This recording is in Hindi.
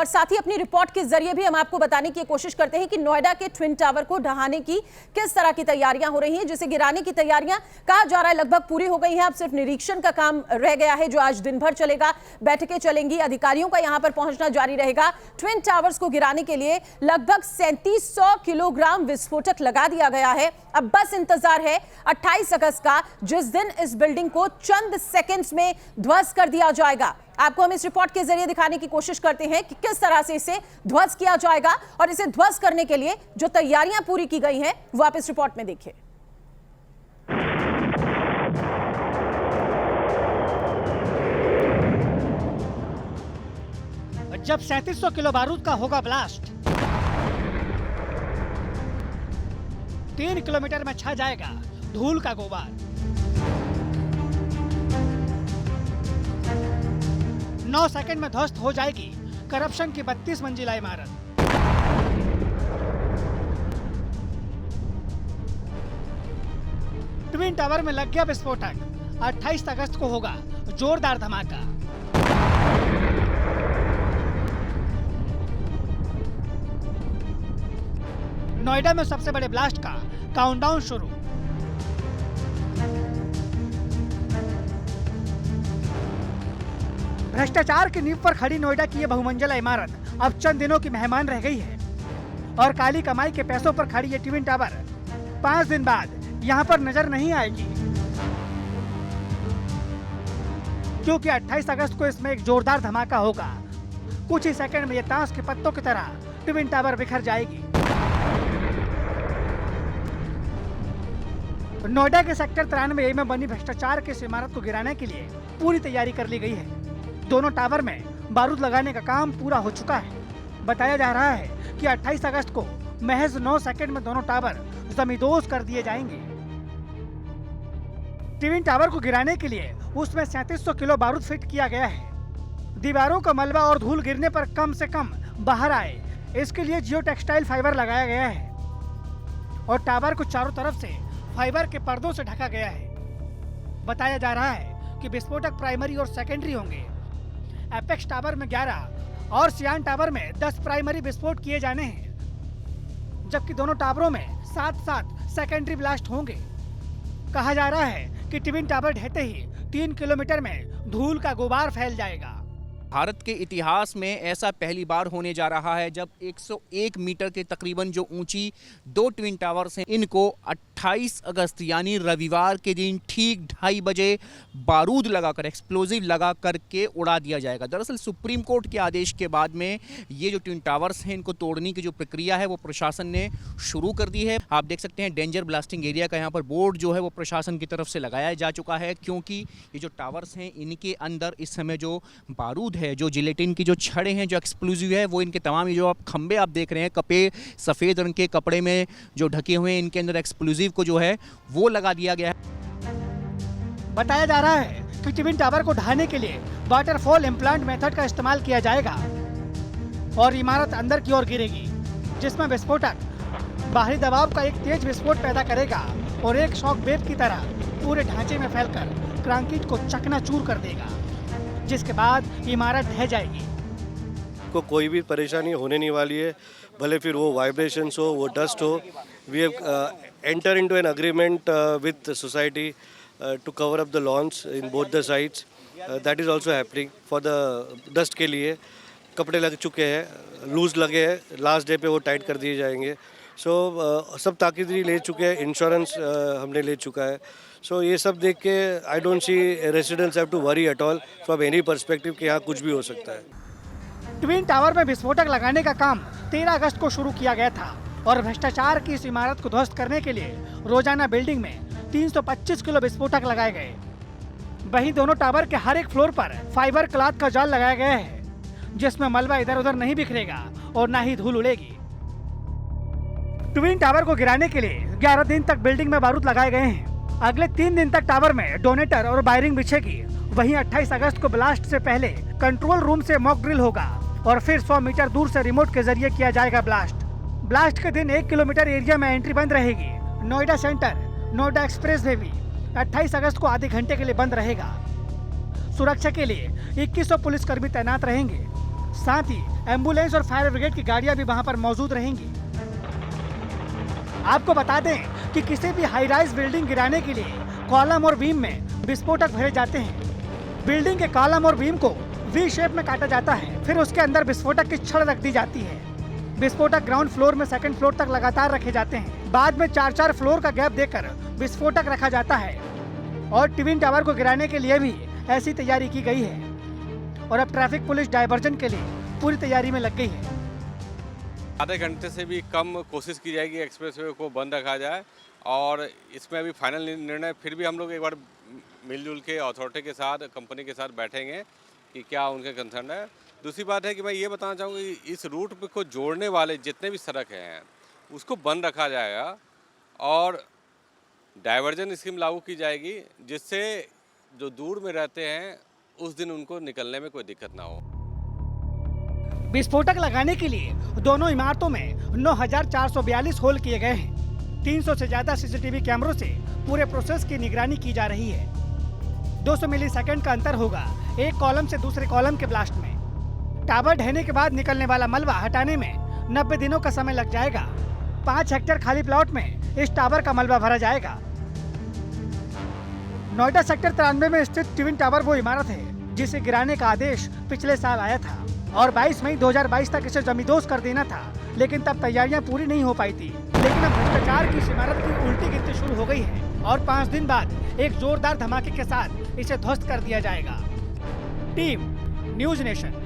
और साथ ही अपनी रिपोर्ट के जरिए भी हम आपको बताने की कोशिश करते हैं कि नोएडा के ट्विन टावर को ढहाने की किस तरह की तैयारियां हो रही हैं, जिसे गिराने की तैयारियां कहा जा रहा है लगभग पूरी हो गई हैं। अब सिर्फ निरीक्षण का काम रह गया है जो आज दिन भर चलेगा। बैठकें चलेंगी, अधिकारियों का यहां पर पहुंचना जारी रहेगा। ट्विन टावर्स को गिराने के लिए लगभग 3700 किलोग्राम विस्फोटक लगा दिया गया है। अब बस इंतजार है 28 अगस्त का, जिस दिन इस बिल्डिंग को चंद सेकंड्स में ध्वस्त कर दिया जाएगा। आपको हम इस रिपोर्ट के जरिए दिखाने की कोशिश करते हैं कि किस तरह से इसे ध्वस्त किया जाएगा और इसे ध्वस्त करने के लिए जो तैयारियां पूरी की गई हैं वो आप इस रिपोर्ट में देखिए। जब 3700 किलो बारूद का होगा ब्लास्ट, 3 किलोमीटर में छा जाएगा धूल का गुबार। 9 सेकंड में ध्वस्त हो जाएगी करप्शन की 32 मंजिला इमारत। ट्विन टावर में लग गया विस्फोटक, 28 अगस्त को होगा जोरदार धमाका। नोएडा में सबसे बड़े ब्लास्ट का काउंटडाउन शुरू। भ्रष्टाचार की नींव पर खड़ी नोएडा की यह बहुमंजिला इमारत अब चंद दिनों की मेहमान रह गई है और काली कमाई के पैसों पर खड़ी ये ट्विन टावर 5 दिन बाद यहाँ पर नजर नहीं आएगी, क्योंकि 28 अगस्त को इसमें एक जोरदार धमाका होगा। कुछ ही सेकंड में ये ताश के पत्तों की तरह ट्विन टावर बिखर जाएगी। नोएडा के सेक्टर 93 में बनी भ्रष्टाचार की इस इमारत को गिराने के लिए पूरी तैयारी कर ली गई है। दोनों टावर में बारूद लगाने का काम पूरा हो चुका है। बताया जा रहा है कि 28 अगस्त को महज 9 सेकंड में दोनों टावर जमींदोज कर दिए जाएंगे। ट्विन टावर को गिराने के लिए उसमें 3700 किलो बारूद फिट किया गया है। दीवारों का मलबा और धूल गिरने पर कम से कम बाहर आए, इसके लिए जियो टेक्सटाइल फाइबर लगाया गया है और टावर को चारों तरफ से फाइबर के पर्दों से ढका गया है। बताया जा रहा है कि विस्फोटक प्राइमरी और सेकेंडरी होंगे। एपेक्स टावर में 11 और सियान टावर में 10 प्राइमरी विस्फोट किए जाने हैं, जबकि दोनों टावरों में 7-7 सेकेंडरी ब्लास्ट होंगे। कहा जा रहा है कि ट्विन टावर ढहते ही 3 किलोमीटर में धूल का गुबार फैल जाएगा। भारत के इतिहास में ऐसा पहली बार होने जा रहा है जब 101 मीटर के तकरीबन जो ऊंची 2 ट्विन टावर्स हैं, इनको 28 अगस्त यानी रविवार के दिन ठीक 2:30 बजे बारूद लगाकर, एक्सप्लोजिव लगा करके उड़ा दिया जाएगा। दरअसल सुप्रीम कोर्ट के आदेश के बाद में ये जो ट्विन टावर्स हैं, इनको तोड़ने की जो प्रक्रिया है वो प्रशासन ने शुरू कर दी है। आप देख सकते हैं डेंजर ब्लास्टिंग एरिया का यहाँ पर बोर्ड जो है वो प्रशासन की तरफ से लगाया जा चुका है, क्योंकि ये जो टावर्स हैं इनके अंदर इस समय जो बारूद है, जो जिलेटिन की जो छड़े हैं, जो एक्सप्लोजिव है, वो इनके तमाम जो आप खंबे आप देख रहे हैं, कपे सफ़ेद रंग के कपड़े में जो ढके हुए हैं, इनके अंदर एक्सप्लोजिव को जो है वो लगा दिया गया है। बताया जा रहा है कि ट्विन टावर को ढहाने के लिए वाटरफॉल इम्प्लांट मेथड का इस्तेमाल किया जाएगा और इमारत अंदर की ओर गिरेगी, जिसमें विस्फोटक बाहरी दबाव का एक तेज विस्फोट पैदा करेगा और एक शॉक वेव की तरह पूरे ढांचे में फैलकर कंक्रीट को चकनाचूर कर देगा, जिसके बाद इमारत ढह जाएगी। को कोई भी परेशानी होने नहीं वाली है, भले फिर वो वाइब्रेशंस हो, वो डस्ट हो। We have enter into an agreement with society to cover up the lawns in both the sides. That is also happening for the dust के लिए। कपड़े लग चुके हैं, लूज लगे हैं, लास्ट डे पे वो टाइट कर दिए जाएंगे। सो सब ताकीदी ले चुके हैं, इंश्योरेंस हमने ले चुका है। सो ये सब देख के I don't see residents have to worry at all from any perspective कि यहाँ कुछ भी हो सकता है। ट्विन टावर में विस्फोटक लगाने का काम 13 अगस्त को शुरू किया गया था और भ्रष्टाचार की इस इमारत को ध्वस्त करने के लिए रोजाना बिल्डिंग में 325 किलो विस्फोटक लगाए गए। वहीं दोनों टावर के हर एक फ्लोर पर फाइबर क्लॉथ का जाल लगाया गया है, जिसमें मलबा इधर उधर नहीं बिखरेगा और न ही धूल उड़ेगी। ट्विन टावर को गिराने के लिए 11 दिन तक बिल्डिंग में बारूद लगाए गए हैं। अगले 3 दिन तक टावर में डोनेटर और वायरिंग बिछेगी। वहीं 28 अगस्त को ब्लास्ट से पहले कंट्रोल रूम से मॉक ड्रिल होगा और फिर 100 मीटर दूर से रिमोट के जरिए किया जाएगा ब्लास्ट के दिन 1 किलोमीटर एरिया में एंट्री बंद रहेगी। Noida centre, Noida express way भी 28 अगस्त को आधे घंटे के लिए बंद रहेगा। सुरक्षा के लिए 2100 पुलिसकर्मी तैनात रहेंगे। साथ ही एम्बुलेंस और फायर ब्रिगेड की गाड़ियां भी वहां पर मौजूद रहेंगी। आपको बता दें कि किसी भी हाई राइज बिल्डिंग गिराने के लिए कॉलम और बीम में विस्फोटक भरे जाते हैं। बिल्डिंग के कॉलम और बीम को वी शेप में काटा जाता है, फिर उसके अंदर विस्फोटक की छड़ रख दी जाती है। विस्फोटक ग्राउंड फ्लोर में सेकंड फ्लोर तक लगातार रखे जाते हैं। बाद में 4-4 फ्लोर का गैप देकर विस्फोटक रखा जाता है। और ट्विन टावर को गिराने के लिए भी ऐसी तैयारी की गई है और अब ट्रैफिक पुलिस डायवर्जन के लिए पूरी तैयारी में लग गई है। आधे घंटे से भी कम कोशिश की जाएगी एक्सप्रेसवे को बंद रखा जाए, और इसमें अभी फाइनल निर्णय फिर भी हम लोग एक बार मिलजुल के अथॉरिटी के साथ, कंपनी के साथ बैठेंगे कि क्या उनके कंसर्न है। दूसरी बात है कि मैं ये बताना चाहूँगा कि इस रूट को जोड़ने वाले जितने भी सड़क हैं उसको बंद रखा जाएगा और डाइवर्जन स्कीम लागू की जाएगी, जिससे जो दूर में रहते हैं उस दिन उनको निकलने में कोई दिक्कत ना हो। विस्फोटक लगाने के लिए दोनों इमारतों में 9,442 होल किए गए हैं। 300 से ज्यादा सीसीटीवी कैमरों से पूरे प्रोसेस की निगरानी की जा रही है। 200 मिलीसेकंड का अंतर होगा एक कॉलम से दूसरे कॉलम के ब्लास्ट में। टावर ढहने के बाद निकलने वाला मलबा हटाने में 90 दिनों का समय लग जाएगा। 5 हेक्टेयर खाली प्लॉट में इस टावर का मलबा भरा जाएगा। नोएडा सेक्टर 93 में स्थित ट्विन टावर वो इमारत है जिसे गिराने का आदेश पिछले साल आया था और 22 मई 2022 तक इसे जमींदोज कर देना था, लेकिन तब तैयारियां पूरी नहीं हो पाई थी। लेकिन अब भ्रष्टाचार की इस इमारत की उल्टी गिनती शुरू हो गई है और 5 दिन बाद एक जोरदार धमाके के साथ इसे ध्वस्त कर दिया जाएगा। Team news nation.